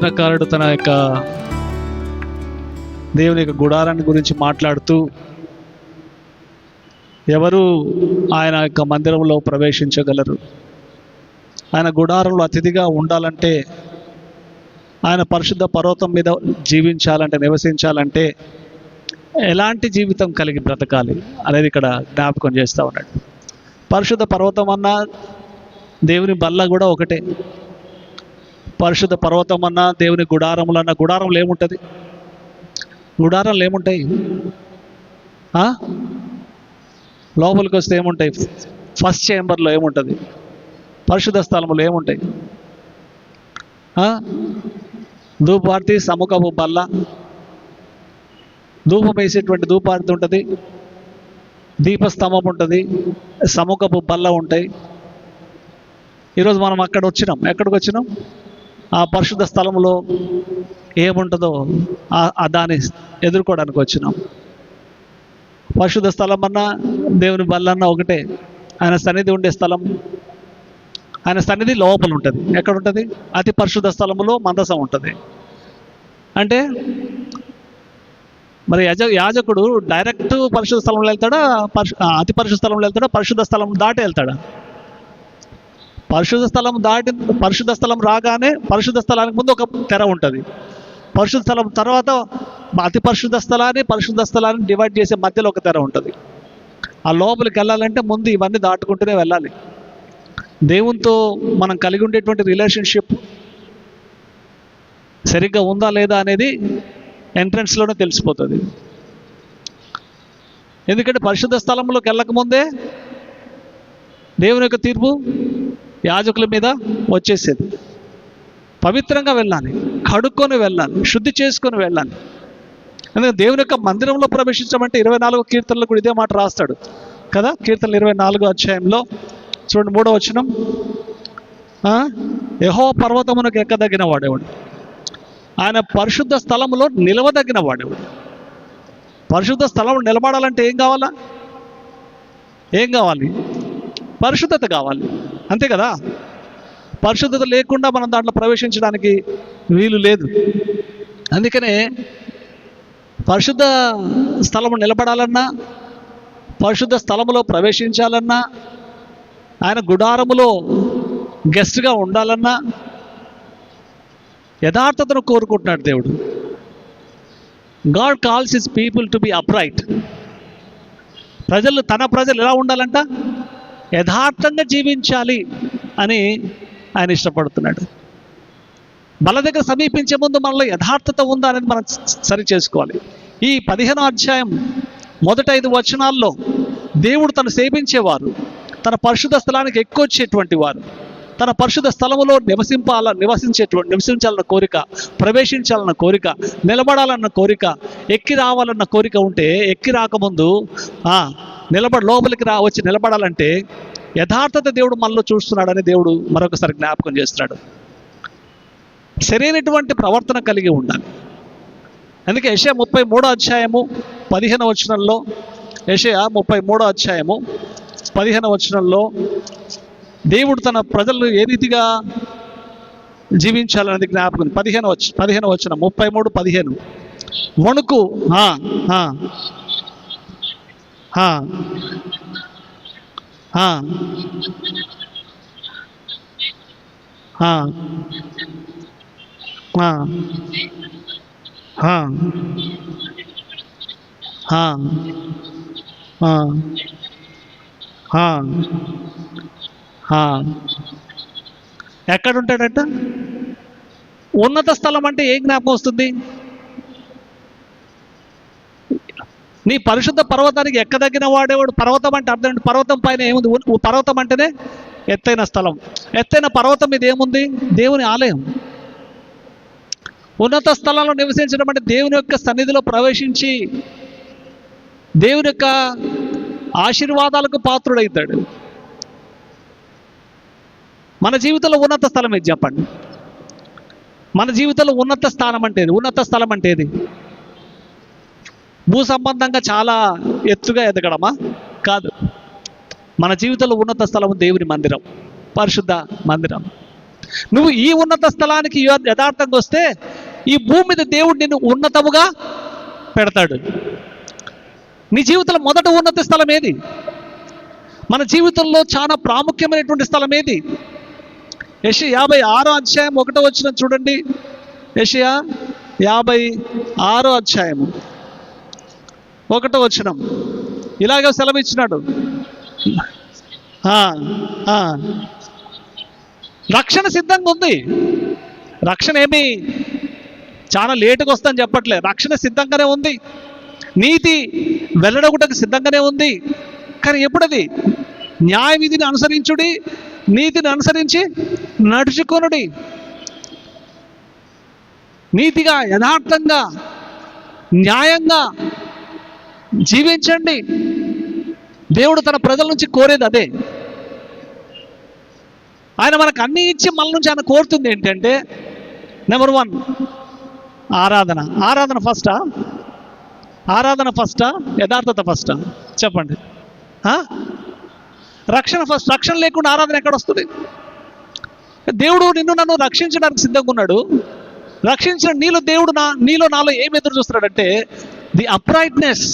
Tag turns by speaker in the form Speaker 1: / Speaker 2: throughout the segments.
Speaker 1: కీర్తనకారుడు తన యొక్క దేవుని యొక్క గుడారాన్ని గురించి మాట్లాడుతూ ఎవరు ఆయన యొక్క మందిరంలో ప్రవేశించగలరు, ఆయన గుడారంలో అతిథిగా ఉండాలంటే, ఆయన పరిశుద్ధ పర్వతం మీద జీవించాలంటే, నివసించాలంటే ఎలాంటి జీవితం కలిగి బ్రతకాలి అనేది ఇక్కడ జ్ఞాపకం చేస్తూ ఉన్నాడు. పరిశుద్ధ పర్వతం అన్న దేవుని బల్ల కూడా ఒకటే. పరిశుద్ధ పర్వతం అన్న దేవుని గుడారములు అన్న, గుడారంలో ఏముంటుంది? గుడారంలో ఏముంటాయి? లోపలికి వస్తే ఏముంటాయి? ఫస్ట్ చేంబర్లో ఏముంటుంది? పరిశుద్ధ స్థలంలో ఏముంటాయి? ధూపార్తి, సముఖపు బల్ల, ధూపం వేసేటువంటి ధూపార్తి ఉంటుంది, దీపస్తంభం ఉంటుంది, సముఖపు బల్ల ఉంటాయి. ఈరోజు మనం అక్కడ వచ్చినాం. ఎక్కడికి వచ్చినాం? ఆ పరిశుద్ధ స్థలంలో ఏముంటుందో దాన్ని ఎదుర్కోవడానికి వచ్చినాం. పరిశుద్ధ స్థలం అన్నా దేవుని బల్లన్నా ఒకటే. ఆయన సన్నిధి ఉండే స్థలం, ఆయన సన్నిధి లోపల ఉంటుంది. ఎక్కడ ఉంటుంది? అతి పరిశుద్ధ స్థలంలో మందసం ఉంటుంది. అంటే మరి యాజకుడు డైరెక్ట్ పరిశుద్ధ స్థలంలో వెళ్తాడా, అతి పరిశుద్ధ స్థలంలో వెళ్తాడా, పరిశుద్ధ స్థలం దాటి వెళ్తాడా? పరిశుద్ధ స్థలం దాటి, పరిశుద్ధ స్థలం రాగానే పరిశుద్ధ స్థలానికి ముందు ఒక తెర ఉంటుంది. పరిశుద్ధ స్థలం తర్వాత అతి పరిశుద్ధ స్థలాన్ని డివైడ్ చేసే మధ్యలో ఒక తెర ఉంటుంది. ఆ లోపలికి వెళ్ళాలంటే ముందు ఇవన్నీ దాటుకుంటూనే వెళ్ళాలి. దేవునితో మనం కలిగి ఉండేటువంటి రిలేషన్షిప్ సరిగ్గా ఉందా లేదా అనేది ఎంట్రన్స్లోనే తెలిసిపోతుంది. ఎందుకంటే పరిశుద్ధ స్థలంలోకి వెళ్ళకముందే దేవుని యొక్క తీర్పు యాజకుల మీద వచ్చేసేది. పవిత్రంగా వెళ్ళాలి, కడుక్కొని వెళ్ళాలి, శుద్ధి చేసుకొని వెళ్ళాలి. ఎందుకంటే దేవుని యొక్క మందిరంలో ప్రవేశించమంటే 24వ కీర్తనలో కూడా ఇదే మాట రాస్తాడు కదా. కీర్తనలు 24వ అధ్యాయంలో చూడండి, 3వ వచనం, యెహోవా పర్వతమునకు ఎక్కదగిన వాడేవాడు, ఆయన పరిశుద్ధ స్థలములో నిలవదగిన వాడేవాడు. పరిశుద్ధ స్థలం నిలబడాలంటే ఏం కావాలా? ఏం కావాలి? పరిశుద్ధత కావాలి, అంతే కదా. పరిశుద్ధత లేకుండా మనం దాంట్లో ప్రవేశించడానికి వీలు లేదు. అందుకనే పరిశుద్ధ స్థలము నిలబడాలన్నా, పరిశుద్ధ స్థలములో ప్రవేశించాలన్నా, ఆయన గుడారములో గెస్ట్గా ఉండాలన్నా యథార్థతను కోరుకుంటున్నాడు దేవుడు. God calls his people to be upright. తన ప్రజలు ఎలా ఉండాలంట? యథార్థంగా జీవించాలి అని ఆయన ఇష్టపడుతున్నాడు. బల దగ్గర సమీపించే ముందు మనలో యథార్థత ఉందా అనేది మనం సరి చేసుకోవాలి. ఈ 15వ అధ్యాయం మొదటి 5 వచనాల్లో దేవుడు తను సేవించేవారు, తన పరిశుద్ధ స్థలానికి ఎక్కువచ్చేటువంటి వారు, తన పరిశుద్ధ స్థలములో నివసించాలన్న కోరిక, ప్రవేశించాలన్న కోరిక, నిలబడాలన్న కోరిక, ఎక్కి రావాలన్న కోరిక ఉంటే, ఎక్కి రాకముందు లోపలికి వచ్చి నిలబడాలంటే యథార్థత దేవుడు మనలో చూస్తున్నాడని దేవుడు మరొకసారి జ్ఞాపకం చేస్తున్నాడు. సరైనటువంటి ప్రవర్తన కలిగి ఉండాలి. అందుకే యెషయా 33వ అధ్యాయము 15వ వచనంలో, యెషయా 33వ అధ్యాయము 15వ వచనంలో దేవుడు తన ప్రజలను ఏ రీతిగా జీవించాలనేది జ్ఞాపకం. 15వ వచనం 33:15, వణుకు ఎక్కడుంటాడట? ఉన్నత స్థలం అంటే ఏ జ్ఞాపకం వస్తుంది? నీ పరిశుద్ధ పర్వతానికి ఎక్కదగిన వాడేవాడు. పర్వతం అంటే అర్థం, పర్వతం పైన ఏముంది? పర్వతం అంటేనే ఎత్తైన స్థలం. ఎత్తైన పర్వతం మీద ఏముంది? దేవుని ఆలయం. ఉన్నత స్థలంలో నివసించడం అంటే దేవుని యొక్క సన్నిధిలో ప్రవేశించి దేవుని యొక్క ఆశీర్వాదాలకు పాత్రుడవుతాడు. మన జీవితంలో ఉన్నత స్థలం ఏది చెప్పండి? మన జీవితంలో ఉన్నత స్థానం అంటే ఏది? ఉన్నత స్థలం అంటే ఏది? భూ సంబంధంగా చాలా ఎత్తుగా ఎదగడమా? కాదు. మన జీవితంలో ఉన్నత స్థలం దేవుని మందిరం, పరిశుద్ధ మందిరం. నువ్వు ఈ ఉన్నత స్థలానికి యథార్థంగా వస్తే ఈ భూమి మీద దేవుడు నిన్ను ఉన్నతముగా పెడతాడు. నీ జీవితంలో మొదట ఉన్నత స్థలం ఏది? మన జీవితంలో చాలా ప్రాముఖ్యమైనటువంటి స్థలం ఏది? యెషయా 56 అధ్యాయం 1 వచనం చూడండి. యెషయా 56 అధ్యాయము 1 వచనం ఇలాగ సెలవిచ్చినాడు. రక్షణ సిద్ధంగా ఉంది. రక్షణ ఏమి చాలా లేటుగా వస్తుందని చెప్పట్లే, రక్షణ సిద్ధంగానే ఉంది. నీతి వెల్లడగుటకు సిద్ధంగానే ఉంది. కానీ ఎప్పుడది? న్యాయ విధిని అనుసరించుడి, నీతిని అనుసరించి నడుచుకొనుడి. నీతిగా, యథార్థంగా, న్యాయంగా జీవించండి. దేవుడు తన ప్రజల నుంచి కోరేది అదే. ఆయన మనకు అన్ని ఇచ్చి మన నుంచి ఆయన కోరుతుంది ఏంటంటే, నెంబర్ 1 ఆరాధన. ఆరాధన ఫస్టా? ఆరాధన ఫస్టా? యథార్థత ఫస్టా? చెప్పండి. రక్షణ ఫస్ట్. రక్షణ లేకుండా ఆరాధన ఎక్కడ వస్తుంది? దేవుడు నిన్ను నన్ను రక్షించడానికి సిద్ధంగా ఉన్నాడు. రక్షించిన దేవుడు నీలో నాలో ఏం ఎదురు చూస్తున్నాడంటే ది అప్రైట్నెస్,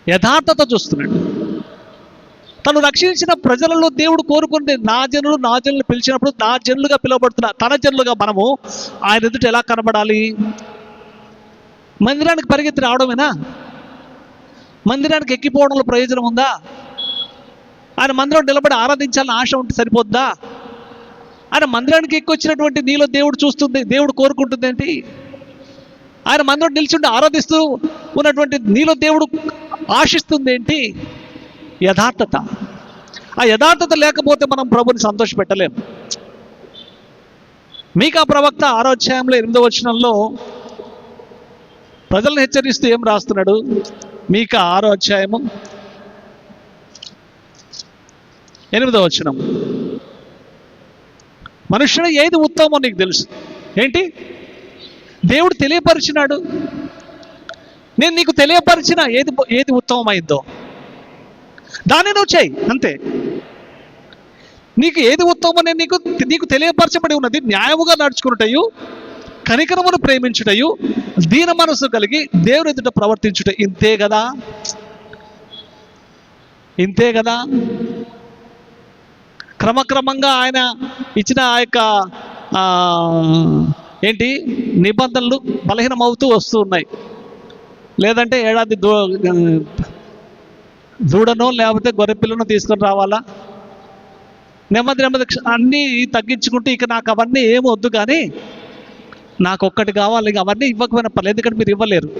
Speaker 1: యథార్థత చూస్తున్నాడు. తను రక్షించిన ప్రజలలో దేవుడు కోరుకుంటే నా జనులు పిలిచినప్పుడు నా జనులుగా పిలువబడుతున్న తన జనులుగా మనము ఆయన ఎదుట ఎలా కనబడాలి? మందిరానికి పరిగెత్తి రావడమేనా? మందిరానికి ఎక్కిపోవడంలో ప్రయోజనం ఉందా? ఆయన మందిరం నిలబడి ఆరాధించాలని ఆశ ఉంటే సరిపోద్దా? ఆయన మందిరానికి ఎక్కొచ్చినటువంటి నీలో దేవుడు చూస్తుంది, దేవుడు కోరుకుంటుంది ఏంటి? ఆయన మందిరం నిల్చుండి ఆరాధిస్తూ ఉన్నటువంటి నీలో దేవుడు ఆశిస్తుంది ఏంటి? యథార్థత. ఆ యథార్థత లేకపోతే మనం ప్రభుని సంతోషపెట్టలేం. మీకా ప్రవక్త 6వ అధ్యాయంలో 8వ వచనంలో ప్రజలను హెచ్చరిస్తూ ఏం రాస్తున్నాడు? మీకా 6వ అధ్యాయము 8వ వచనం. మనుష్యుడు ఏది ఉత్తమమో నీకు తెలుసు. ఏంటి? దేవుడు తెలియపరిచినాడు. నేను నీకు తెలియపరిచిన ఏది ఉత్తమమైందో దాన్ని నువ్వు చేయి, అంతే. నీకు ఏది ఉత్తమం నేను నీకు తెలియపరచబడి ఉన్నది. న్యాయముగా నడుచుకున్నటయు, కనికరమును ప్రేమించుటయు, దీన మనసు కలిగి దేవుని ఎదుట ప్రవర్తించుట. ఇంతే కదా, ఇంతే కదా. క్రమక్రమంగా ఆయన ఇచ్చిన ఆ యొక్క నిబంధనలు బలహీనమవుతూ వస్తూ ఉన్నాయి. లేదంటే ఏడాది దూడనో లేకపోతే గొర్రె పిల్లను తీసుకొని రావాలా, నెమ్మది అన్నీ తగ్గించుకుంటూ ఇక నాకు అవన్నీ ఏమి వద్దు, కానీ నాకు ఒక్కటి కావాలి. ఇక అవన్నీ ఇవ్వకపోయినా పర్లేదు, ఎందుకంటే మీరు ఇవ్వలేరు.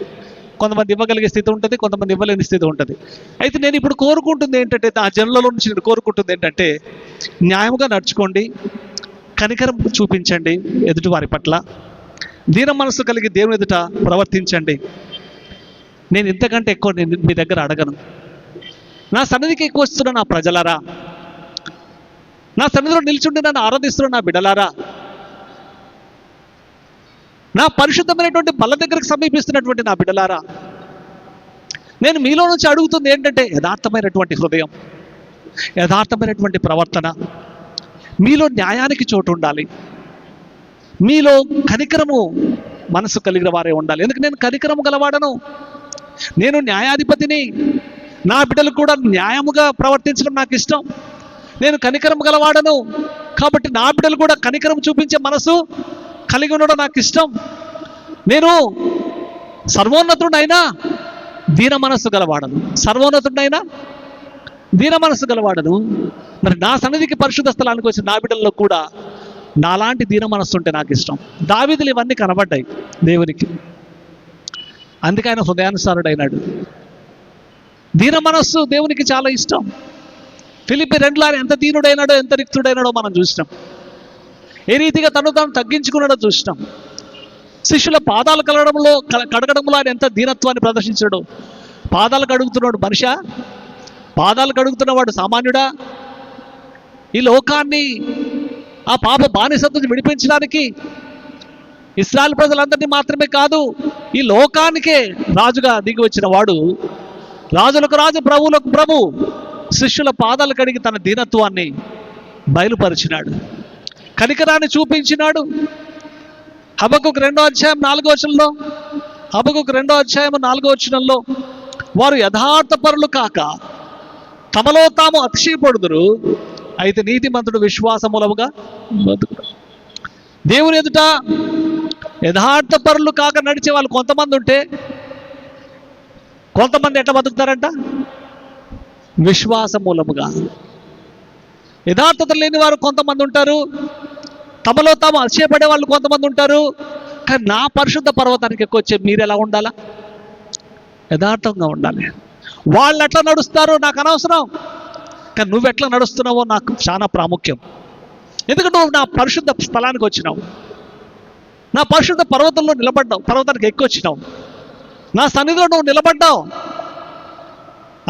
Speaker 1: కొంతమంది ఇవ్వగలిగే స్థితి ఉంటుంది, కొంతమంది ఇవ్వలేని స్థితి ఉంటుంది. అయితే నేను ఇప్పుడు కోరుకుంటుంది ఏంటంటే, ఆ జనులలో నుంచి నేను కోరుకుంటుంది ఏంటంటే, న్యాయంగా నడుచుకోండి, కనికరం చూపించండి ఎదుటి వారి పట్ల, దీన మనసు కలిగి దేవుని ఎదుట ప్రవర్తించండి. నేను ఇంతకంటే ఎక్కువ నేను మీ దగ్గర అడగను. నా సన్నిధికి ఎక్కువ వస్తున్న నా ప్రజలారా, నా సన్నిధిలో నిల్చుండి నన్ను ఆరాధిస్తున్న నా బిడ్డలారా, నా పరిశుద్ధమైనటువంటి బల్ల దగ్గరకు సమీపిస్తున్నటువంటి నా బిడ్డలారా, నేను మీలో నుంచి అడుగుతుంది ఏంటంటే యథార్థమైనటువంటి హృదయం, యథార్థమైనటువంటి ప్రవర్తన. మీలో న్యాయానికి చోటు ఉండాలి, మీలో కనికరము మనసు కలిగిన వారే ఉండాలి. ఎందుకు నేను కనికరము గలవాడను, నేను న్యాయాధిపతిని. నా బిడ్డలు కూడా న్యాయముగా ప్రవర్తించడం నాకు ఇష్టం. నేను కనికరము గలవాడను కాబట్టి నా బిడ్డలు కూడా కనికరం చూపించే మనసు కలిగి ఉండడం నాకు ఇష్టం. నేను సర్వోన్నతుడైనా దీన మనస్సు గలవాడను, సర్వోన్నతుడైనా దీన మనస్సు గలవాడను. మరి నా సన్నిధికి పరిశుద్ధ స్థలానికి వచ్చిన నా బిడ్డల్లో కూడా నాలాంటి దీన మనస్సు ఉంటే నాకు ఇష్టం. దావీదులు ఇవన్నీ కనబడ్డాయి దేవునికి, అందుకే ఆయన హృదయానుసారుడైనాడు. దీన మనస్సు దేవునికి చాలా ఇష్టం. ఫిలిప్పీ 2లో ఎంత దీనుడైనాడో, ఎంత రిక్తుడైనాడో మనం చూసినాం. ఏ రీతిగా తను తగ్గించుకున్నాడో చూసినాం. శిష్యుల పాదాలు కడగడంలో ఆయన ఎంత దీనత్వాన్ని ప్రదర్శించాడు. పాదాలు కడుగుతున్నాడు మనిషా? పాదాలు కడుగుతున్నవాడు సామాన్యుడా? ఈ లోకాన్ని ఆ పాప బానిసత్వం విడిపించడానికి ఇశ్రాయేలు ప్రజలందరినీ మాత్రమే కాదు, ఈ లోకానికే రాజుగా దిగి వచ్చిన వాడు, రాజులకు రాజు, ప్రభువులకు ప్రభు, శిష్యుల పాదాలు కడిగి తన దీనత్వాన్ని బయలుపరిచినాడు. కనికరాన్ని చూపించినాడు. హబక్కుకు 2వ అధ్యాయం 4వ వచనంలో, హబక్కుకు 2వ అధ్యాయం 4వ వచనంలో, వారు యథార్థపరులు కాక తమలో తాము అతిశయపడుదురు, అయితే నీతిమంతుడు విశ్వాసమూలముగా బతుకుడు. దేవుని ఎదుట యథార్థపరులు కాక నడిచే వాళ్ళు కొంతమంది ఉంటే, కొంతమంది ఎట్లా బతుకుతారంట? విశ్వాసమూలముగా. యథార్థత లేని వారు కొంతమంది ఉంటారు, తమలో తాము అతిశయపడే వాళ్ళు కొంతమంది ఉంటారు. కానీ నా పరిశుద్ధ పర్వతానికి ఎక్కువ వచ్చే మీరు ఎలా ఉండాలా? యథార్థంగా ఉండాలి. వాళ్ళు ఎట్లా నడుస్తారో నాకు అనవసరం, కానీ నువ్వు ఎట్లా నడుస్తున్నావో నాకు చాలా ప్రాముఖ్యం. ఎందుకంటే నువ్వు నా పరిశుద్ధ స్థలానికి వచ్చినావు, నా పరిశుద్ధ పర్వతంలో నిలబడ్డావు, పర్వతానికి ఎక్కువ వచ్చినావు, నా సన్నిధిలో నువ్వు నిలబడ్డావు.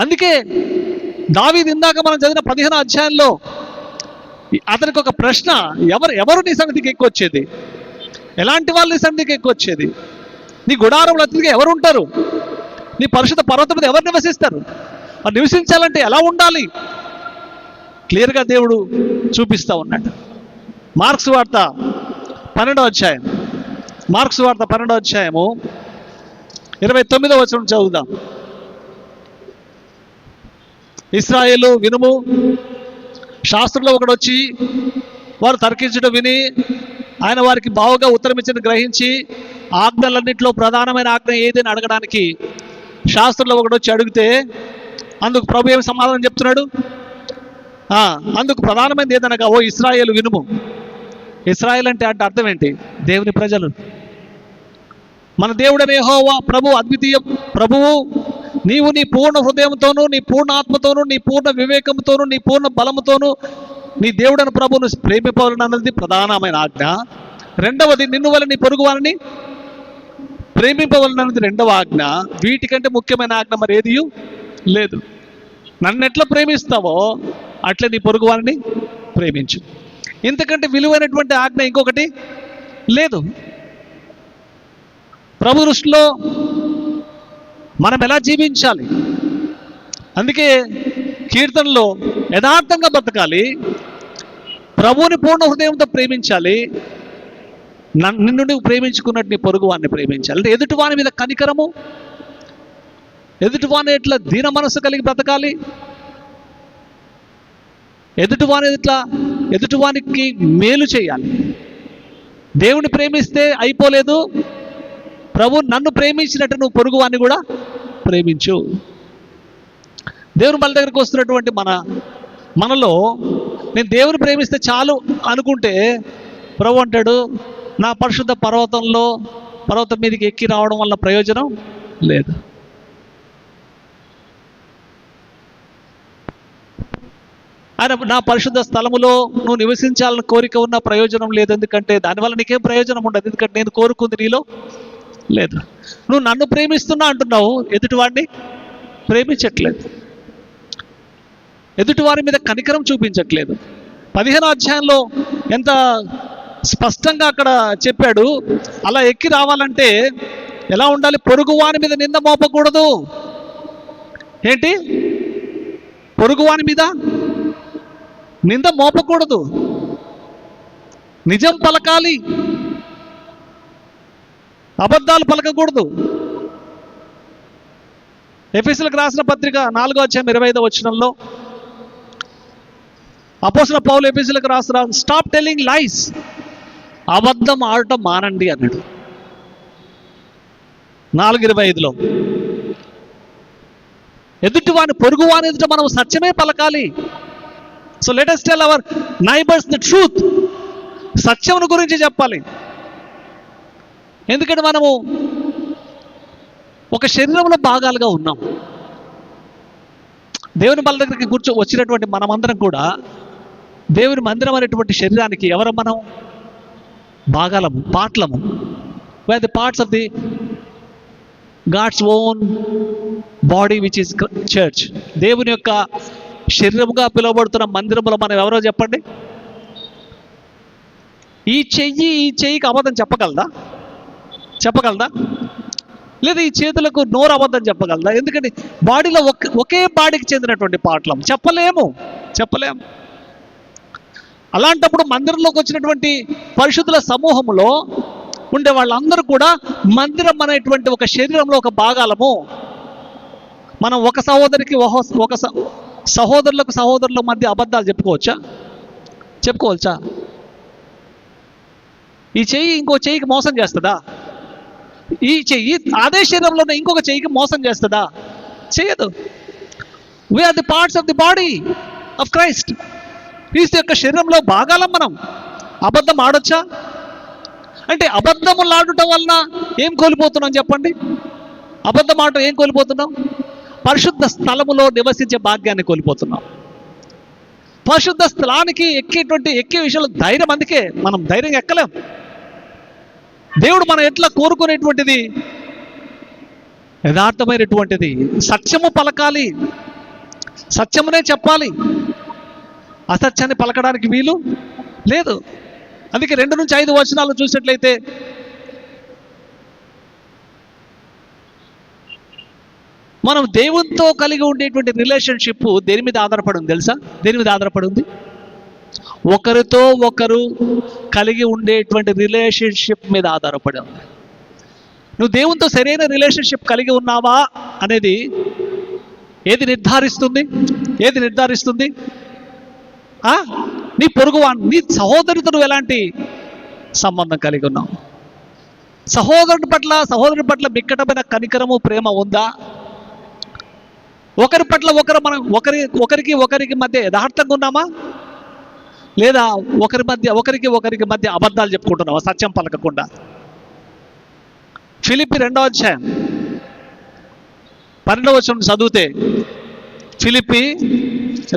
Speaker 1: అందుకే దావీదు ఇందాక మనం చదివిన 15వ అధ్యాయంలో అతనికి ఒక ప్రశ్న, ఎవరు నీ సన్నిధికి ఎక్కువ వచ్చేది? ఎలాంటి వాళ్ళు నీ సన్నిధికి ఎక్కువ వచ్చేది? నీ గుడారంలో అతిథిగా ఎవరు ఉంటారు? నీ పరిశుద్ధ పర్వతం మీద ఎవరు నివసిస్తారు? అది నివసించాలంటే ఎలా ఉండాలి? క్లియర్గా దేవుడు చూపిస్తూ ఉన్నాడు. మార్క్స్ వార్త 12వ అధ్యాయం, మార్క్స్ వార్త 12వ అధ్యాయము 29వ వచనం చదువుదాం. ఇశ్రాయేలు వినుము, శాస్త్రంలో ఒకడు వచ్చి వారు తర్కించడం విని ఆయన వారికి బావుగా ఉత్తరం ఇచ్చిన గ్రహించి ఆజ్ఞలన్నింటిలో ప్రధానమైన ఆజ్ఞ ఏదని అడగడానికి శాస్త్రంలో ఒకడు వచ్చి అడిగితే అందుకు ప్రభు ఏమి సమాధానం చెప్తున్నాడు? అందుకు ప్రధానమైనది ఏదనగా, ఓ ఇశ్రాయేలు వినుము. ఇశ్రాయేల్ అంటే అర్థం ఏంటి? దేవుని ప్రజలు. మన దేవుడనే యెహోవా ప్రభు అద్వితీయ ప్రభువు, నీవు నీ పూర్ణ హృదయంతోనూ, నీ పూర్ణ ఆత్మతోనూ, నీ పూర్ణ వివేకంతోనూ, నీ పూర్ణ బలముతోనూ నీ దేవుడని ప్రభువును ప్రేమింపవలనన్నది ప్రధానమైన ఆజ్ఞ. రెండవది, నిన్ను వల్ల నీ పొరుగు వారిని ప్రేమింపవలనన్నది రెండవ ఆజ్ఞ. వీటికంటే ముఖ్యమైన ఆజ్ఞ మరి ఏది లేదు. నన్ను ఎట్లా ప్రేమిస్తావో అట్లే నీ పొరుగు వారిని ప్రేమించు. ఇంతకంటే విలువైనటువంటి ఆజ్ఞ ఇంకొకటి లేదు. ప్రభు దృష్టిలో మనం ఎలా జీవించాలి? అందుకే కీర్తనలో యథార్థంగా బతకాలి, ప్రభువుని పూర్ణ హృదయంతో ప్రేమించాలి, నిన్ను నువ్వు ప్రేమించుకున్నట్టు నీ పొరుగు వారిని ప్రేమించాలి. అంటే ఎదుటివాని మీద కనికరము, ఎదుటివాని ఎట్లా దీన మనసు కలిగి బ్రతకాలి, ఎదుటివానికి మేలు చేయాలి. దేవుని ప్రేమిస్తే అయిపోలేదు, ప్రభు నన్ను ప్రేమించినట్టు నువ్వు పొరుగువాన్ని కూడా ప్రేమించు. దేవుని బల దగ్గరికి వస్తున్నటువంటి మనలో నేను దేవుని ప్రేమిస్తే చాలు అనుకుంటే ప్రభు అంటాడు, నా పరిశుద్ధ పర్వతం మీదకి ఎక్కి రావడం వల్ల ప్రయోజనం లేదు. ఆయన నా పరిశుద్ధ స్థలములో నువ్వు నివసించాలని కోరిక ఉన్న ప్రయోజనం లేదు. ఎందుకంటే దానివల్ల నీకేం ప్రయోజనం ఉండదు. ఎందుకంటే నేను కోరుకుంది నీలో లేదు. నువ్వు నన్ను ప్రేమిస్తున్నా అంటున్నావు, ఎదుటివాడిని ప్రేమించట్లేదు, ఎదుటివారి మీద కనికరం చూపించట్లేదు. 15వ అధ్యాయంలో ఎంత స్పష్టంగా అక్కడ చెప్పాడు. అలా ఎక్కి రావాలంటే ఎలా ఉండాలి? పొరుగువాని మీద నింద మోపకూడదు. ఏంటి? పొరుగువాని మీద నింద మోపకూడదు, నిజం పలకాలి, అబద్ధాలు పలకకూడదు. ఎఫెసీయులకు రాసిన పత్రిక 4వ అధ్యాయం 25వ వచనంలో అపోస్తలుడైన పౌలు ఎఫెసీయులకు రాసిన స్టాప్ టెల్లింగ్ లైస్, అబద్ధం ఆడటం మానండి అన్నాడు 4:25లో. ఎదుటివాని పొరుగువాని ఎదుట మనం సత్యమే పలకాలి. So let us tell our neighbors the truth. సత్యమును గురించి చెప్పాలి. ఎందుకంటే మనము ఒక శరీరంలో భాగాలుగా ఉన్నాం. దేవుని బల దగ్గరికి వచ్చినటువంటి మనమందరం కూడా దేవుని మందిరం అనేటువంటి శరీరానికి ఎవరు? మనం భాగాలము, పార్ట్లము. we are the parts of the God's own body which is church. దేవుని యొక్క శరీరముగా పిలువబడుతున్న మందిరంలో మనం ఎవరో చెప్పండి. ఈ చెయ్యికి అబద్ధం చెప్పగలదా? లేదా ఈ చేతులకు నోరు అబద్ధం చెప్పగలదా? ఎందుకంటే బాడీలో ఒకే బాడీకి చెందినటువంటి పార్ట్లం. చెప్పలేము. అలాంటప్పుడు మందిరంలోకి వచ్చినటువంటి పరిశుద్ధుల సమూహంలో ఉండే వాళ్ళందరూ కూడా మందిరం అనేటువంటి ఒక శరీరంలో ఒక భాగాలము. మనం ఒక సహోదరికి ఒక సహోదరుల మధ్య అబద్ధాలు చెప్పుకోవచ్చా? ఈ చెయ్యి ఇంకో చెయ్యికి మోసం చేస్తుందా? ఈ చెయ్యి అదే శరీరంలో ఇంకొక చెయ్యికి మోసం చేస్తుందా? చేయదు. We are the parts of the body of Christ. క్రీస్తు యొక్క శరీరంలో భాగాలం మనం. అబద్ధం ఆడొచ్చా? అంటే అబద్ధములు ఆడటం వలన ఏం కోల్పోతున్నాం చెప్పండి? అబద్ధం ఆడటం ఏం కోల్పోతున్నాం? పరిశుద్ధ స్థలములో నివసించే భాగ్యాన్ని కోల్పోతున్నాం. పరిశుద్ధ స్థలానికి ఎక్కే విషయంలో ధైర్యం, అందుకే మనం ధైర్యం ఎక్కలేం. దేవుడు మనం ఎట్లా కోరుకునేటువంటిది యథార్థమైనటువంటిది. సత్యము పలకాలి, సత్యమునే చెప్పాలి, అసత్యాన్ని పలకడానికి వీలు లేదు. అందుకే 2-5 వచనాలు చూసినట్లయితే, మనం దేవునితో కలిగి ఉండేటువంటి రిలేషన్షిప్ దేని మీద ఆధారపడి ఉంది తెలుసా? దేని మీద ఆధారపడి ఉంది? ఒకరితో ఒకరు కలిగి ఉండేటువంటి రిలేషన్షిప్ మీద ఆధారపడి ఉంది. నువ్వు దేవునితో సరైన రిలేషన్షిప్ కలిగి ఉన్నావా అనేది ఏది నిర్ధారిస్తుంది? నీ పొరుగువాని, నీ సహోదరుడితో నువ్వు ఎలాంటి సంబంధం కలిగి ఉన్నావు? సహోదరుడి పట్ల మిక్కటమైన కనికరము, ప్రేమ ఉందా? ఒకరి పట్ల మనం ఒకరికి మధ్య యథార్థంగా ఉన్నామా? లేదా ఒకరికి మధ్య అబద్ధాలు చెప్పుకుంటున్నావా సత్యం పలకకుండా? ఫిలిప్పీ 2వ అధ్యాయం 12వ వచనం చదివితే, ఫిలిప్పీ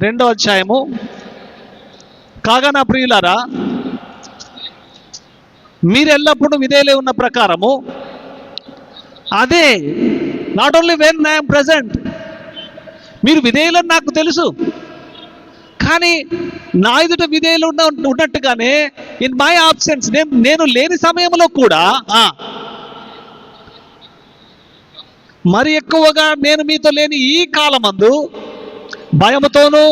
Speaker 1: 2వ అధ్యాయము, కాగా నా ప్రియులారా, మీరెల్లప్పుడూ విధేయులై ఉన్న ప్రకారము, అదే not only when I'm present, మీరు విధేయులని నాకు తెలుసు, కానీ నా ఎదుట విధేయులు ఉన్నట్టుగానే ఇన్ మై ఆబ్సెన్స్, నేను లేని సమయంలో కూడా మరి ఎక్కువగా నేను మీతో లేని ఈ కాలమందు భయముతోనూ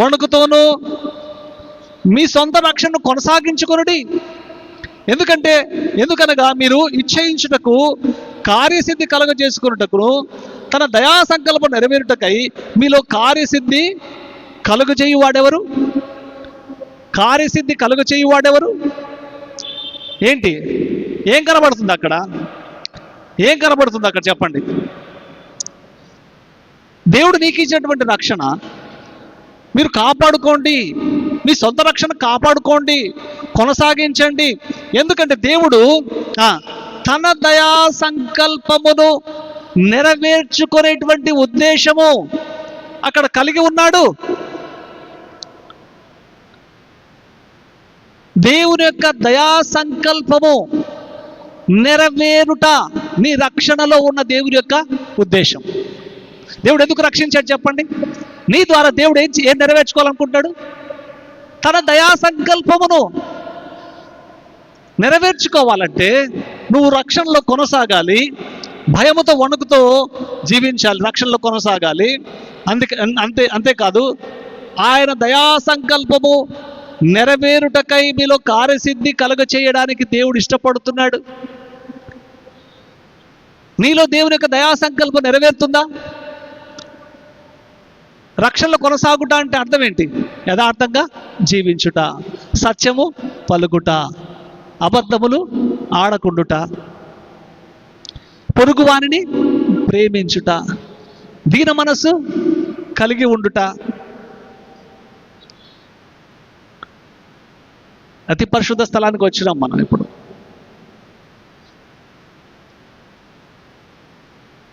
Speaker 1: వణుకుతోనూ మీ సొంత రక్షణను కొనసాగించుకొనుడి. ఎందుకనగా మీరు ఇచ్ఛయించుటకు కార్యసిద్ధి కలుగజేసుకున్నటకు తన దయా సంకల్పం నెరవేరుటకై మీలో కార్యసిద్ధి కలుగజేయువాడెవరు? ఏంటి? ఏం కనబడుతుంది అక్కడ? చెప్పండి. దేవుడు నీకు ఇచ్చినటువంటి రక్షణ మీరు కాపాడుకోండి, మీ సొంత రక్షణ కాపాడుకోండి, కొనసాగించండి. ఎందుకంటే దేవుడు తన దయా సంకల్పమును నెరవేర్చుకునేటువంటి ఉద్దేశము అక్కడ కలిగి ఉన్నాడు. దేవుని యొక్క దయా సంకల్పము నెరవేరుట నీ రక్షణలో ఉన్న దేవుని యొక్క ఉద్దేశం. దేవుడు ఎందుకు రక్షించాడు చెప్పండి? నీ ద్వారా దేవుడు ఏం నెరవేర్చుకోవాలనుకుంటాడు? తన దయా సంకల్పమును నెరవేర్చుకోవాలంటే నువ్వు రక్షణలో కొనసాగాలి, భయముతో వణుకుతో జీవించాలి, రక్షణలో కొనసాగాలి. అంతేకాదు, ఆయన దయా సంకల్పము నెరవేరుటకై మీలో కార్యసిద్ధి కలుగ చేయడానికి దేవుడు ఇష్టపడుతున్నాడు. నీలో దేవుని యొక్క దయా సంకల్పం నెరవేరుతుందా? రక్షణలో కొనసాగుట అంటే అర్థం ఏంటి? యథార్థంగా జీవించుట, సత్యము పలుకుట, అబద్ధములు ఆడకుండుట, పొరుగువానిని ప్రేమించుట, దీన మనస్సు కలిగి ఉండుట. అతి పరిశుద్ధ స్థలానికి వచ్చినాం మనం. ఇప్పుడు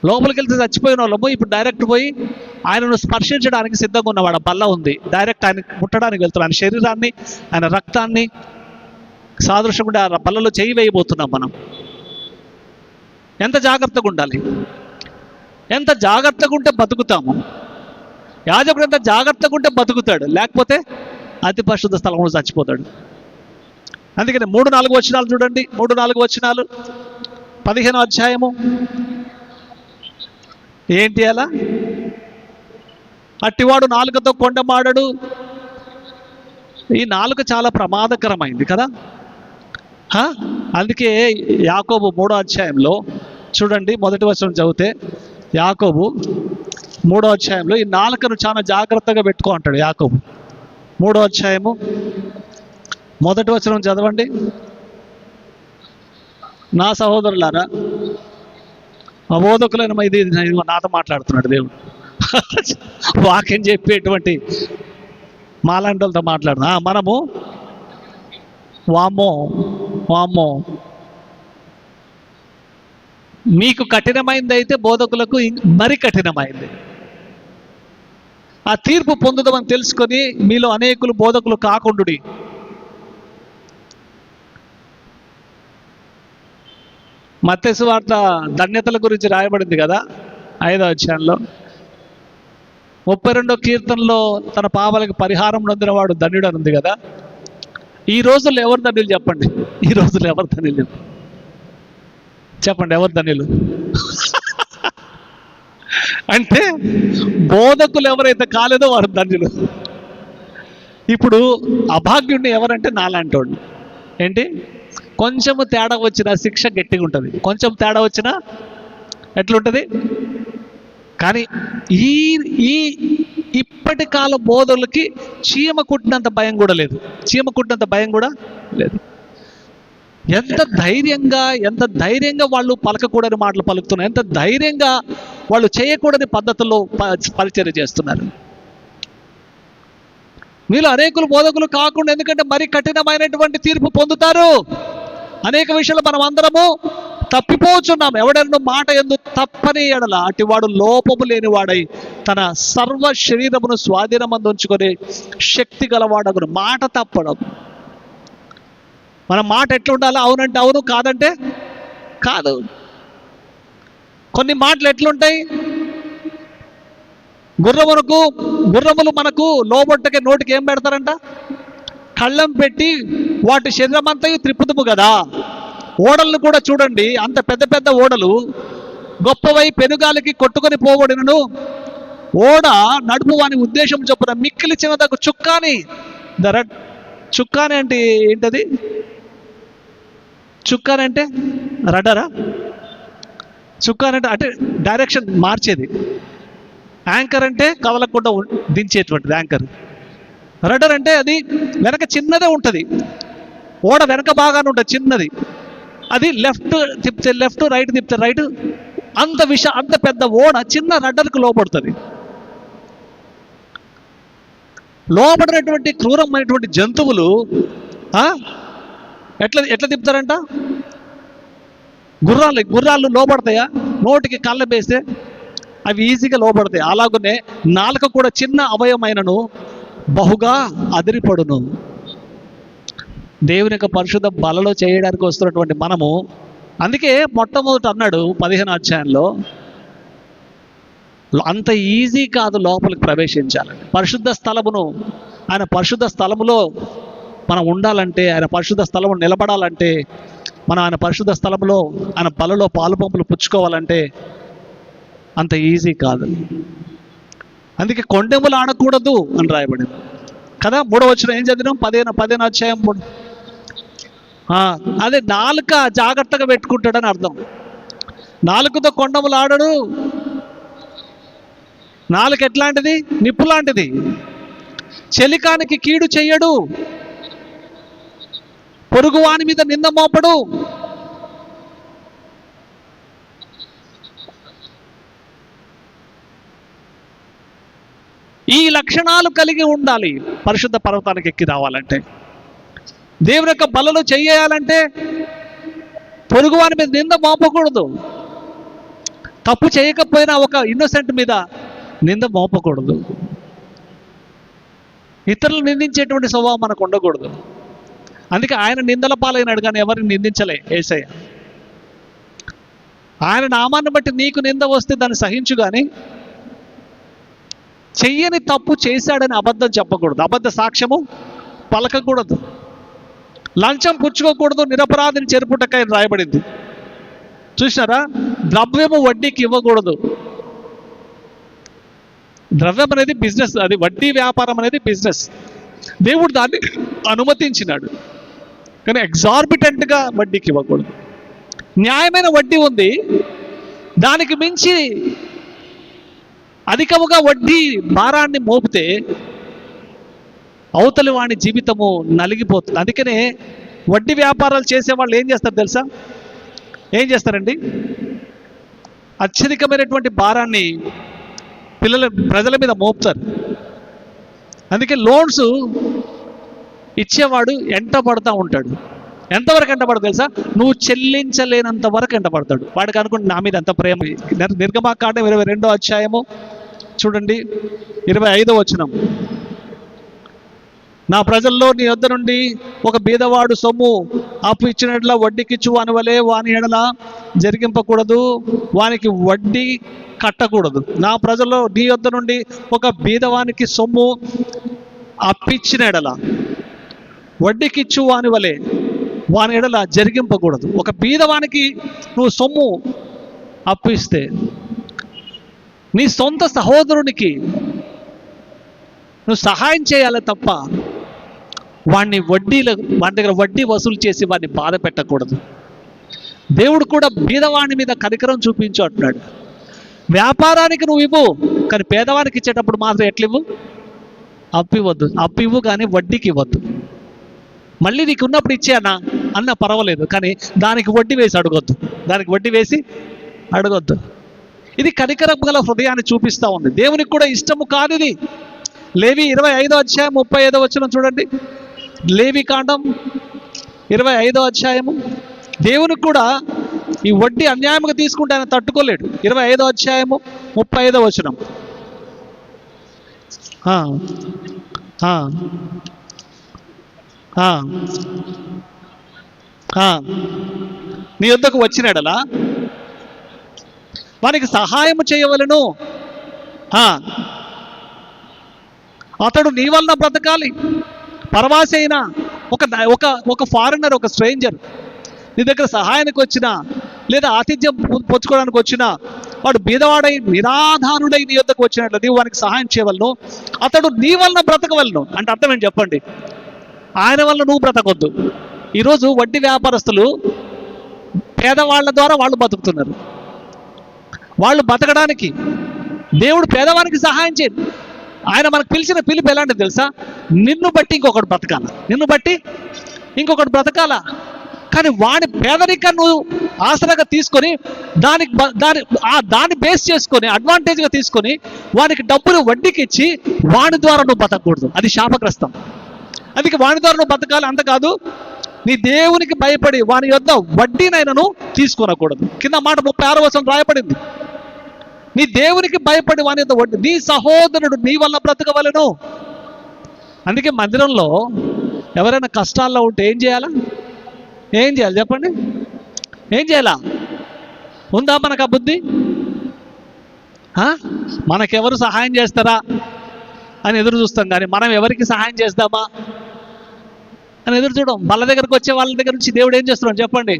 Speaker 1: లోపలికి వెళ్తే చచ్చిపోయిన వాళ్ళము ఇప్పుడు డైరెక్ట్ పోయి ఆయనను స్పర్శించడానికి సిద్ధంగా ఉన్నవాడు. ఆ బల్ల ఉంది, డైరెక్ట్ ఆయన ముట్టడానికి వెళ్తున్నాం. ఆయన శరీరాన్ని, ఆయన రక్తాన్ని సాదృశ్యంగా ఆ బల్లలో చేయి వేయబోతున్నాం మనం. ఎంత జాగ్రత్తగా ఉండాలి, ఎంత జాగ్రత్తగా ఉంటే బతుకుతాము. యాజకుడు ఎంత జాగ్రత్తగా ఉంటే బతుకుతాడు, లేకపోతే అతి పరిశుద్ధ స్థలంలో చచ్చిపోతాడు. అందుకని 3-4 వచనాలు చూడండి. 3-4 వచనాలు 15వ అధ్యాయము. ఏంటి అలా? అట్టివాడు నాలుకతో కొండమాడడు, ఈ నాలుక చాలా ప్రమాదకరమైంది కదా. అందుకే యాకోబు 3వ అధ్యాయంలో చూడండి, మొదటి వచనం చదివితే యాకోబు 3వ అధ్యాయంలో ఈ నాలుకను చాలా జాగ్రత్తగా పెట్టుకో అంటాడు యాకోబు. 3వ అధ్యాయము మొదటి వచనం చదవండి. నా సహోదరులారా, బోధకులైన ఇది నాతో మాట్లాడుతున్నాడు దేవుడు. వాక్యం చెప్పేటువంటి మాలాంటి వాళ్ళతో మాట్లాడుతున్నా. మనము వామ్మో వామ్మో, మీకు కఠినమైంది అయితే బోధకులకు మరి కఠినమైంది. ఆ తీర్పు పొందుదామని తెలుసుకొని మీలో అనేకులు బోధకులు కాకుండుడి. మత్తయి సువార్త ధన్యతల గురించి రాయబడింది కదా 5వ అధ్యాయంలో. 32వ కీర్తనలో తన పాపాలకు పరిహారం నొందిన వాడు ధన్యుడు అని ఉంది కదా. ఈ రోజుల్లో ఎవరు ధన్యులు చెప్పండి? ఈ రోజుల్లో ఎవరు ధన్యులు చెప్పండి? ఎవరు ధన్యులు? అంటే బోధకులు ఎవరైతే కాలేదో వారు ధన్యులు. ఇప్పుడు అభాగ్యుడిని ఎవరంటే నాలాంటి వాడు. ఏంటి? కొంచెము తేడా వచ్చినా శిక్ష గట్టిగా ఉంటుంది, కొంచెం తేడా వచ్చినా ఎట్లుంటుంది. కానీ ఈ ఈ ఇప్పటి కాల బోధకులకి చీమ కుట్టినంత భయం కూడా లేదు, చీమ కుట్టినంత భయం కూడా లేదు. ఎంత ధైర్యంగా వాళ్ళు పలకకూడని మాటలు పలుకుతున్నారు, ఎంత ధైర్యంగా వాళ్ళు చేయకూడని పద్ధతుల్లో పరిచర్య చేస్తున్నారు. వీళ్ళు అనేకులు బోధకులు కాకుండా, ఎందుకంటే మరి కఠినమైనటువంటి తీర్పు పొందుతారు. అనేక విషయాలు మనం అందరము తప్పిపోచున్నాం. ఎవడెన్నో మాట ఎందుకు తప్పని ఎడల అటివాడు లోపము లేనివాడై తన సర్వ శరీరమును స్వాధీనమందు ఉంచుకొని శక్తి గలవాడగును. మాట తప్పడం, మన మాట ఎట్లుండాలి? అవునంటే అవును, కాదంటే కాదు. కొన్ని మాటలు ఎట్లుంటాయి? గుర్రములు మనకు లోబొట్టకే నోటికి ఏం పెడతారంట? కళ్ళం పెట్టి వాటి శరీరం అంతా త్రిప్పుతుము కదా. ఓడలను కూడా చూడండి, అంత పెద్ద పెద్ద ఓడలు గొప్పవై పెనుగాలికి కొట్టుకొని పోబడినను ఓడ నడుపు వాని ఉద్దేశం చొప్పున మిక్కిలి చిన్నదకు చుక్కాని చుక్కాని అంటే ఏంటది? చుక్కాని అంటే రడరా? చుక్కాని అంటే డైరెక్షన్ మార్చేది. యాంకర్ అంటే కదలకుండా దించేటువంటిది యాంకర్. రడర్ అంటే అది వెనక చిన్నదే ఉంటుంది, ఓడ వెనక బాగానే ఉంటుంది చిన్నది. అది లెఫ్ట్ తిప్పితే లెఫ్ట్, రైట్ తిప్పితే రైట్. అంత పెద్ద ఓడ చిన్న రడ్డర్కి లోపడుతుంది. లోపడినటువంటి క్రూరమైనటువంటి జంతువులు ఎట్లా తిప్పుతారంట? గుర్రాలు లోపడతాయా? నోటికి కళ్ళ వేస్తే అవి ఈజీగా లోపడతాయి. అలాగనే నాలుక కూడా చిన్న అవయమైనను బహుగా అదిరిపడును. దేవుని యొక్క పరిశుద్ధ బలలో చేయడానికి వస్తున్నటువంటి మనము, అందుకే మొట్టమొదట అన్నాడు 15వ అధ్యాయంలో, అంత ఈజీ కాదు లోపలికి ప్రవేశించాలని. పరిశుద్ధ స్థలమును, ఆయన పరిశుద్ధ స్థలములో మనం ఉండాలంటే, ఆయన పరిశుద్ధ స్థలము నిలబడాలంటే, మనం ఆయన పరిశుద్ధ స్థలంలో ఆయన బలలో పాలుపంపులు పుచ్చుకోవాలంటే అంత ఈజీ కాదు. అందుకే కొండెములు ఆడకూడదు అని రాయబడింది కదా. 3వ వచనం ఏం చదివినాం? 15వ అధ్యాయం 3. అదే నాలుక జాగ్రత్తగా పెట్టుకుంటాడని అర్థం. నాలుకతో కొండములు ఆడడు. నాలుక ఎట్లాంటిది? నిప్పు లాంటిది. చెలికానికి కీడు చెయ్యడు, పొరుగువాని మీద నింద మోపడు. ఈ లక్షణాలు కలిగి ఉండాలి పరిశుద్ధ పర్వతానికి ఎక్కి రావాలంటే. దేవుని యొక్క బలలో చేయాలంటే పొరుగువాని మీద నింద మోపకూడదు. తప్పు చేయకపోయినా ఒక ఇన్నోసెంట్ మీద నింద మోపకూడదు. ఇతరులు నిందించేటువంటి స్వభావం మనకు ఉండకూడదు. అందుకే ఆయన నిందల పాలైనాడు కానీ ఎవరిని నిందించలే యేసయ్య. ఆయన నామాన్ని బట్టి నీకు నింద వస్తే దాన్ని సహించు, కానీ చెయ్యని తప్పు చేశాడని అబద్ధం చెప్పకూడదు, అబద్ధ సాక్ష్యము పలకకూడదు, లంచం పుచ్చుకోకూడదు, నిరపరాధిని చెరుపుటకై రాయబడింది. చూసినారా? ద్రవ్యము వడ్డీకి ఇవ్వకూడదు. ద్రవ్యం అనేది బిజినెస్, అది వడ్డీ వ్యాపారం అనేది బిజినెస్. దేవుడు దాన్ని అనుమతించినాడు. కానీ ఎగ్జార్బిటెంట్గా వడ్డీకి ఇవ్వకూడదు. న్యాయమైన వడ్డీ ఉంది, దానికి మించి అధికముగా వడ్డీ భారాన్ని మోపితే అవతలి వాడి జీవితము నలిగిపోతుంది. అందుకనే వడ్డీ వ్యాపారాలు చేసే వాళ్ళు ఏం చేస్తారు తెలుసా? ఏం చేస్తారండి? అత్యధికమైనటువంటి భారాన్ని ప్రజల మీద మోపుతారు. అందుకే లోన్స్ ఇచ్చేవాడు ఎంటపడుతూ ఉంటాడు. ఎంతవరకు ఎంటపడదు తెలుసా? నువ్వు చెల్లించలేనంత వరకు ఎంటపడతాడు. వాడికి అనుకుంటే నా మీద ఎంత ప్రేమ. నిర్గమాకాండం 22వ అధ్యాయము చూడండి, 25వ వచనం. నా ప్రజల్లో నీ యొద్ద నుండి ఒక బీదవాడు సొమ్ము అప్పు ఇచ్చినట్ల వడ్డీకిచ్చు అనవలే వాని ఎడల జరిగింపకూడదు, వానికి వడ్డీ కట్టకూడదు. నా ప్రజల్లో నీ యొద్ద నుండి ఒక బీదవానికి సొమ్ము అప్పిచ్చిన ఎడల వడ్డీకిచ్చు వానివలే వాని ఎడల జరిగింపకూడదు. ఒక బీదవానికి నువ్వు సొమ్ము అప్పిస్తే నీ సొంత సహోదరునికి నువ్వు సహాయం చేయాలి తప్ప వాడి దగ్గర వడ్డీ వసూలు చేసి వాడిని బాధ పెట్టకూడదు. దేవుడు కూడా బీదవాణి మీద కనికరం చూపించు అంటున్నాడు. వ్యాపారానికి నువ్వు ఇవ్వు, కానీ పేదవానికి ఇచ్చేటప్పుడు మాత్రం ఎట్లివ్వు? అప్పివ్వద్దు. అప్పివ్వు కానీ వడ్డీకి ఇవ్వద్దు. మళ్ళీ నీకు ఉన్నప్పుడు ఇచ్చేనా అన్న పర్వాలేదు, కానీ దానికి వడ్డీ వేసి అడగొద్దు. దానికి వడ్డీ వేసి అడగొద్దు. ఇది కనికరం గల హృదయాన్ని చూపిస్తూ ఉంది. దేవునికి కూడా ఇష్టము కాదు ఇది. లేవి 25వ అధ్యాయం 35వ వచనం చూడండి. లేవి కాండం 25వ అధ్యాయము. దేవునికి కూడా ఈ వడ్డీ అన్యాయంగా తీసుకుంటే ఆయన తట్టుకోలేడు. 25వ అధ్యాయము 35వ వచనం. నీ యొద్దకు వచ్చినాడలా వానికి సహాయం చేయవలను, అతడు నీ వలన బ్రతకాలి. పరవాసి అయినా ఒక ఫారినర్, ఒక స్ట్రేంజర్ నీ దగ్గర సహాయానికి వచ్చినా లేదా ఆతిథ్యం పుచ్చుకోవడానికి వచ్చినా వాడు బీదవాడై నిరాధారుడై నీ యొద్దకు వచ్చినట్లు నీవు వానికి సహాయం చేయవలను, అతడు నీ వలన బ్రతకవలను. అంటే అర్థం ఏంటి చెప్పండి? ఆయన వల్ల నువ్వు బ్రతకొద్దు. ఈరోజు వడ్డీ వ్యాపారస్తులు పేదవాళ్ళ ద్వారా వాళ్ళు బతుకుతున్నారు. వాళ్ళు బతకడానికి దేవుడు పేదవానికి సహాయం చేయదు. ఆయన మనకు పిలిచిన పిలుపు ఎలాంటిది తెలుసా? నిన్ను బట్టి ఇంకొకటి బ్రతకాల, నిన్ను బట్టి ఇంకొకటి బ్రతకాల. కానీ వాడి పేదరికాన్ని నువ్వు ఆసరాగా తీసుకొని దాన్ని బేస్ చేసుకొని అడ్వాంటేజ్గా తీసుకొని వానికి డబ్బులు వడ్డీకి ఇచ్చి వాడి ద్వారా నువ్వు బతకూడదు. అది శాపగ్రస్తం. అందుకే వాడి ద్వారా నువ్వు బతకాలి. అంతకాదు, నీ దేవునికి భయపడి వాని యొద్ద వడ్డీనైనను తీసుకొనకూడదు. కింద మాట 36వ వచనం రాయబడింది. నీ దేవునికి భయపడి వాని యొద్ద వడ్డీ, నీ సహోదరుడు నీ వల్ల బ్రతకవలెను. అందుకే మందిరంలో ఎవరైనా కష్టాల్లో ఉంటే ఏం చేయాలా? ఏం చేయాలి చెప్పండి? ఏం చేయాలా? ఉందా మనకు ఆ బుద్ధి? మనకెవరు సహాయం చేస్తారా అని ఎదురు చూస్తాం, కానీ మనం ఎవరికి సహాయం చేద్దామా అని ఎదురు చూడం. వాళ్ళ దగ్గరకు వచ్చే వాళ్ళ దగ్గర నుంచి దేవుడు ఏం చేస్తున్నాడు చెప్పండి?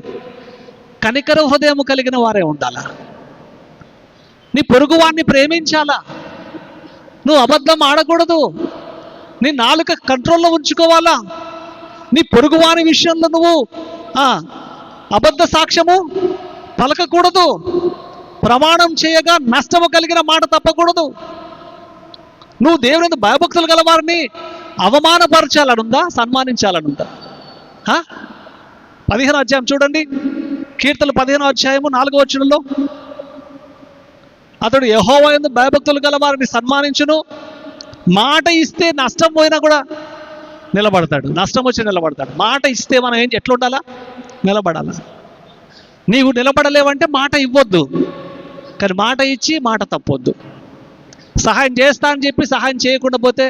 Speaker 1: కనికర హృదయం కలిగిన వారే ఉండాలా. నీ పొరుగువాడిని ప్రేమించాలా. నువ్వు అబద్ధం ఆడకూడదు. నీ నాలుక కంట్రోల్లో ఉంచుకోవాలా. నీ పొరుగువాని విషయంలో నువ్వు అబద్ధ సాక్ష్యము పలకకూడదు. ప్రమాణం చేయగా నష్టము కలిగిన మాట తప్పకూడదు. నువ్వు దేవుని భయభక్తులు గల వారిని అవమానపరచాలనుందా, సన్మానించాలనుందా? 15వ అధ్యాయం చూడండి, కీర్తనలు 15వ అధ్యాయము 4వ వచనంలో, అతడు యెహోవా యందు భయభక్తులు గల వారిని సన్మానించును, మాట ఇస్తే నష్టం పోయినా కూడా నిలబడతాడు. నష్టం వచ్చి నిలబడతాడు. మాట ఇస్తే మనం ఎట్లా ఉండాలా? నిలబడాలా. నీవు నిలబడలేవంటే మాట ఇవ్వద్దు, కానీ మాట ఇచ్చి మాట తప్పొద్దు. సహాయం చేస్తా అని చెప్పి సహాయం చేయకుండా పోతే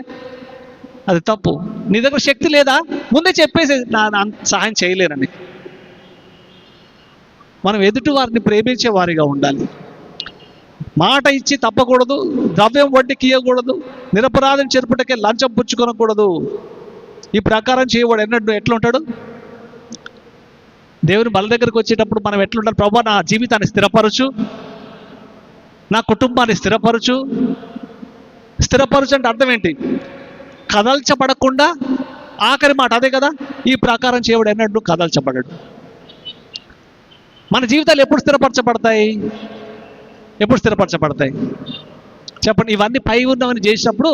Speaker 1: అది తప్పు. నీ దగ్గర శక్తి లేదా ముందే చెప్పేసి నా సహాయం చేయలేనని. మనం ఎదుటి వారిని ప్రేమించే వారిగా ఉండాలి. మాట ఇచ్చి తప్పకూడదు. ద్రవ్యం వడ్డీకి ఇవ్వకూడదు. నిరపరాధం చెరుపుటకే లంచం పుచ్చుకొనకూడదు. ఈ ప్రకారం చేయవాడు ఎట్లా ఉంటాడు? దేవుని బల దగ్గరకు వచ్చేటప్పుడు మనం ఎట్లుంటారు? ప్రభువా, నా జీవితాన్ని స్థిరపరచు, నా కుటుంబాన్ని స్థిరపరచు. స్థిరపరచు అంటే అర్థం ఏంటి? కదల్చబడకుండా, ఆఖరి మాట అదే కదా, ఈ ప్రకారం చేయబడి అన్నట్టు కదల్చబడడు. మన జీవితాలు ఎప్పుడు స్థిరపరచబడతాయి? ఎప్పుడు స్థిరపరచబడతాయి చెప్పండి? ఇవన్నీ పై ఉన్నవని చేసినప్పుడు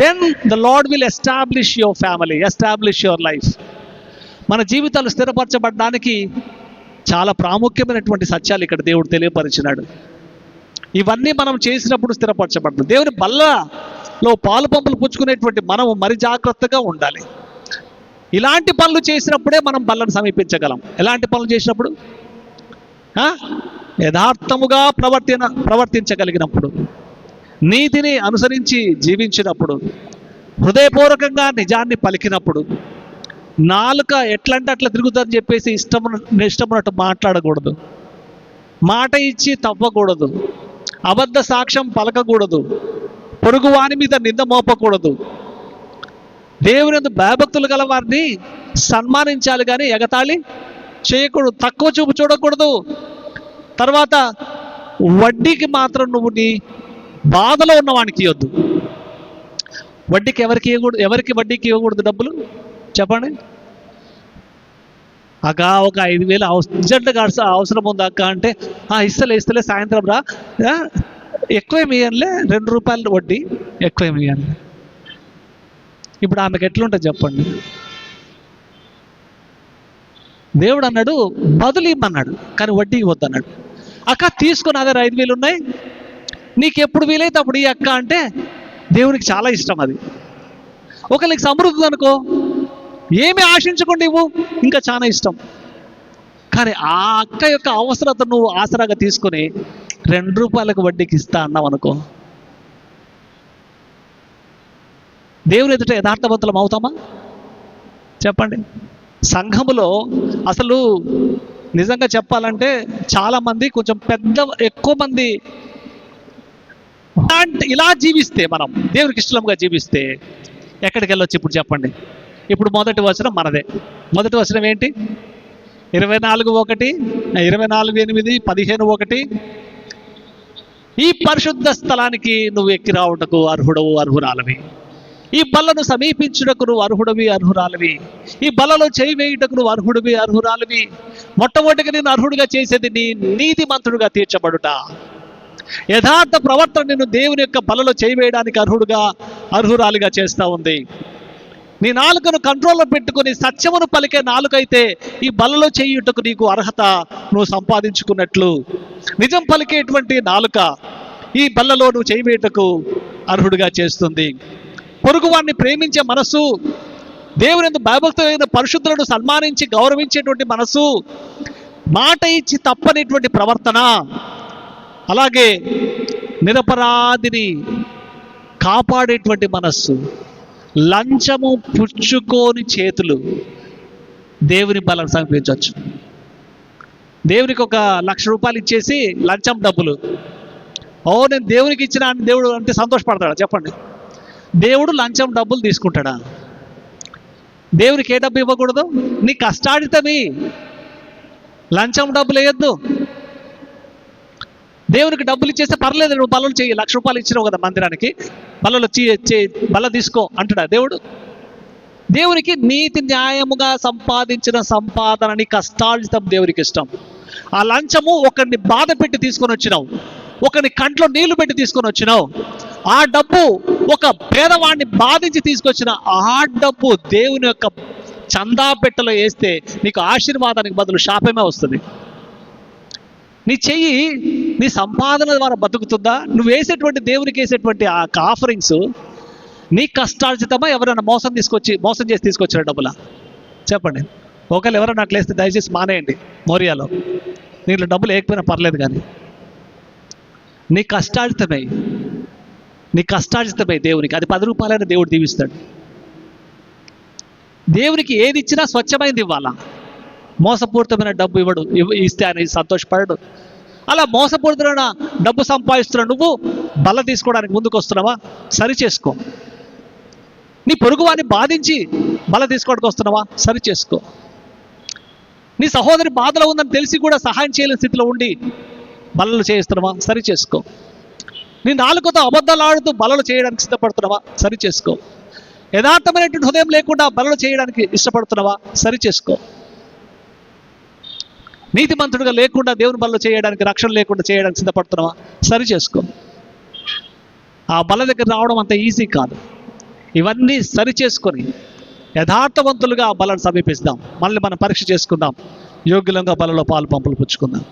Speaker 1: then the Lord will establish your family, establish your life. మన జీవితాలు స్థిరపరచబడడానికి చాలా ప్రాముఖ్యమైనటువంటి సత్యాలు ఇక్కడ దేవుడు తెలియపరిచినాడు. ఇవన్నీ మనం చేసినప్పుడు స్థిరపరచబడుతుంది. దేవుని బల్లలో పాలు పంపులు పుచ్చుకునేటువంటి మనము మరి జాగ్రత్తగా ఉండాలి. ఇలాంటి పనులు చేసినప్పుడే మనం బల్లను సమీపించగలం. ఎలాంటి పనులు చేసినప్పుడు? యథార్థముగా ప్రవర్తించగలిగినప్పుడు, నీతిని అనుసరించి జీవించినప్పుడు, హృదయపూర్వకంగా నిజాన్ని పలికినప్పుడు. నాలుక ఎట్లంటే అట్లా తిరుగుతుందని చెప్పేసి ఇష్టమున్నట్టు మాట్లాడకూడదు, మాట ఇచ్చి తవ్వకూడదు, అబద్ధ సాక్ష్యం పలకకూడదు, పొరుగువాని మీద నింద మోపకూడదు. దేవుని యందు భయభక్తులు గల వారిని సన్మానించాలి కానీ ఎగతాళి చేయకూడదు, తక్కువ చూపు చూడకూడదు. తర్వాత వడ్డీకి మాత్రం నువ్వు నీ బాధలో ఉన్నవానికి ఇవ్వద్దు. వడ్డీకి ఎవరికి వడ్డీకి ఇవ్వకూడదు డబ్బులు చెప్పండి? అక్క ఒక 5,000 అర్జెంటుగా అవసరం ఉంది అక్క అంటే, ఇస్తలే సాయంత్రం రా, ఎక్కువేమి ఇవ్వనులే, ₹2 వడ్డీ, ఎక్కువేమి ఇవ్వను. ఇప్పుడు ఆమెకు ఎట్లుంటుంది చెప్పండి? దేవుడు అన్నాడు బదులు ఇమ్మన్నాడు, కానీ వడ్డీ ఇవ్వద్దన్నాడు. అక్క తీసుకుని అదే 5,000 ఉన్నాయి, నీకు ఎప్పుడు వీలైతే అప్పుడు ఈ అక్క అంటే దేవునికి చాలా ఇష్టం అది. ఒకరికి సమృద్ధి అనుకో, ఏమి ఆశించకుండా ఇవ్వు, ఇంకా చాలా ఇష్టం. కానీ ఆ అక్క యొక్క అవసరత నువ్వు ఆసరాగా తీసుకొని ₹2 వడ్డీకి ఇస్తా అన్నావు అనుకో, దేవుని ఎదుట యథార్థవంతులం అవుతామా చెప్పండి? సంఘములో అసలు నిజంగా చెప్పాలంటే చాలామంది కొంచెం ఎక్కువ మంది ఇలా జీవిస్తే, మనం దేవునికి ఇష్టంగా జీవిస్తే ఎక్కడికి వెళ్ళొచ్చు ఇప్పుడు చెప్పండి? ఇప్పుడు మొదటి వచనం మనదే. మొదటి వచనం ఏంటి? 24:1, 24:8, 15:1. ఈ పరిశుద్ధ స్థలానికి నువ్వు ఎక్కి రావుటకు అర్హురాలవి, ఈ బల్లను సమీపించుటకు నువ్వు అర్హురాలవి, ఈ బల్లలో చేయి వేయుటకు నువ్వు అర్హురాలవి. మొట్టమొదటిగా నేను అర్హుడిగా చేసేది నీ నీతిమంతుడుగా తీర్చబడుట. యథార్థ ప్రవర్తన నిన్ను దేవుని యొక్క బలలో చేయి వేయడానికి అర్హురాలిగా చేస్తూ ఉంది. నీ నాలుకను కంట్రోల్లో పెట్టుకుని సత్యమును పలికే నాలుకైతే ఈ బలలో చేయుటకు నీకు అర్హత నువ్వు సంపాదించుకున్నట్లు. నిజం పలికేటువంటి నాలుక ఈ బలలో నువ్వు చేయి వేయుటకు అర్హుడిగా చేస్తుంది. పొరుగువాన్ని ప్రేమించే మనసు, దేవుని యందు భయభక్తులైన పరిశుద్ధులను సన్మానించి గౌరవించేటువంటి మనసు, మాట ఇచ్చి తప్పనేటువంటి ప్రవర్తన, అలాగే నిరపరాధిని కాపాడేటువంటి మనస్సు, లంచము పుచ్చుకోని చేతులు దేవుని బలం సమర్పించవచ్చు. దేవునికి ఒక ₹1,00,000 ఇచ్చేసి లంచం డబ్బులు, నేను దేవునికి ఇచ్చిన దేవుడు అంటే సంతోషపడతాడా చెప్పండి? దేవుడు లంచం డబ్బులు తీసుకుంటాడా? దేవునికి ఏ డబ్బు ఇవ్వకూడదు? నీ కష్టార్జితమి, లంచం డబ్బులు వేయద్దు. దేవునికి డబ్బులు ఇచ్చేస్తే పర్లేదు, నువ్వు బలలో చెయ్యి, ₹1,00,000 ఇచ్చినావు కదా మందిరానికి, బలలో బల తీసుకో అంటాడా దేవుడు? దేవునికి నీతి న్యాయముగా సంపాదించిన సంపాదన, నీ కష్టార్జితం దేవునికి ఇష్టం. ఆ లంచము ఒకరిని బాధ పెట్టి తీసుకొని వచ్చినావు, ఒకరిని కంట్లో నీళ్లు పెట్టి తీసుకొని వచ్చినావు, ఆ డబ్బు ఒక పేదవాడిని బాధించి తీసుకొచ్చిన ఆ డబ్బు దేవుని యొక్క చందా పెట్టెలో వేస్తే నీకు ఆశీర్వాదానికి బదులు శాపమే వస్తుంది. నీ చెయ్యి నీ సంపాదన ద్వారా బతుకుతుందా? నువ్వు వేసేటువంటి దేవునికి వేసేటువంటి ఆ ఆఫరింగ్స్ నీ కష్టార్జితమా, ఎవరైనా మోసం చేసి తీసుకొచ్చిన డబ్బులా చెప్పండి? ఒకవేళ ఎవరైనా అట్లా వేస్తే దయచేసి మానేయండి. మోరియాలో నీళ్ళు డబ్బులు వేయకపోయినా పర్లేదు, కానీ నీ కష్టార్జితమై దేవునికి అది ₹10 దేవుడు దీవిస్తాడు. దేవునికి ఏది ఇచ్చినా స్వచ్ఛమైంది ఇవ్వాలా. మోసపూరితమైన డబ్బు ఇస్తే ఆయన సంతోషపడడు. అలా మోసపూరితమైన డబ్బు సంపాదిస్తున్నా నువ్వు బల్ల తీసుకోవడానికి ముందుకు వస్తున్నావా? సరి చేసుకో. నీ పొరుగువాన్ని బాధించి బల్ల తీసుకోవడానికి వస్తున్నావా? సరి చేసుకో. నీ సహోదరి బాధలో ఉందని తెలిసి కూడా సహాయం చేయలేని స్థితిలో ఉండి బల్లలు చేయిస్తున్నావా? సరి చేసుకో. నీ నాలుకతో అబద్ధాలు ఆడుతూ బలలు చేయడానికి సిద్ధపడుతున్నావా? సరి చేసుకో. యథార్థమైనటువంటి హృదయం లేకుండా బలులు చేయడానికి ఇష్టపడుతున్నావా? సరి చేసుకో. నీతిమంతుడిగా లేకుండా దేవుని బలులు చేయడానికి, రక్షణ లేకుండా చేయడానికి సిద్ధపడుతున్నావా? సరి చేసుకో. ఆ బల దగ్గర రావడం అంత ఈజీ కాదు. ఇవన్నీ సరి చేసుకొని యథార్థవంతులుగా ఆ బలను సమీపిస్తాం. మళ్ళీ మనం పరీక్ష చేసుకుందాం, యోగ్యులంగా బలలో పాలు పంపులు పుచ్చుకుందాం.